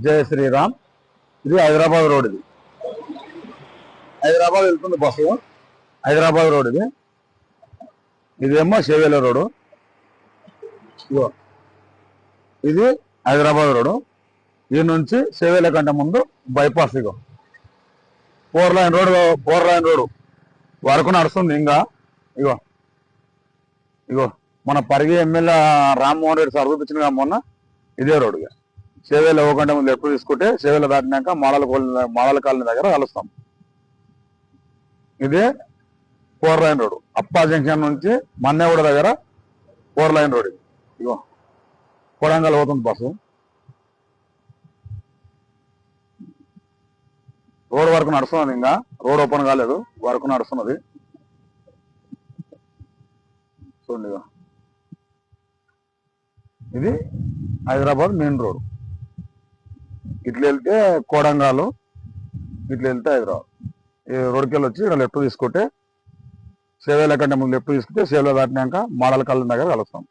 జయ శ్రీరామ్. ఇది హైదరాబాద్ రోడ్. ఇది హైదరాబాద్ వెళ్తుంది బస్సు. హైదరాబాద్ రోడ్ ఇది. ఇదేమో చేవేల రోడ్డు. ఇగో ఇది హైదరాబాద్ రోడ్డు. ఈ నుంచి చేవేల కంటే ముందు బైపాస్. ఇగో 4 లైన్ రోడ్డు వరకు నడుస్తుంది. ఇంకా ఇగో ఇగో మన పరిగి ఎమ్మెల్యే రామ్మోహన్ రెడ్డి సార్ చూపించిన మొన్న ఇదే రోడ్డు. చేవేల ఒకగంట ముందు లెఫ్ట్ తీసుకుంటే చేవేల దాటినాక మాడల కాలనీ దగ్గర కలుస్తాం. ఇదే 4 లైన్ రోడ్డు. అప్పా జంక్షన్ నుంచి మన్నేగూడ దగ్గర 4 లైన్ రోడ్. ఇగో కొడంగల్ పోతుంది బస్సు. రోడ్ వరకు నడుస్తున్నది. ఇంకా రోడ్ ఓపెన్ కాలేదు, వరకు నడుస్తున్నది. చూడండి, ఇది హైదరాబాద్ మెయిన్ రోడ్. ఇట్లా వెళ్తే కోడంగాలు, ఇట్లా వెళ్తే హైదరాబాద్. ఈ రోడ్కి వెళ్ళి వచ్చి ఇక్కడ లెఫ్ట్ తీసుకుంటే చేవేల కంటే ముందు లెఫ్ట్ తీసుకుంటే చేవేల దాటినాక మాడల కాలనీ దగ్గర కలుస్తాం.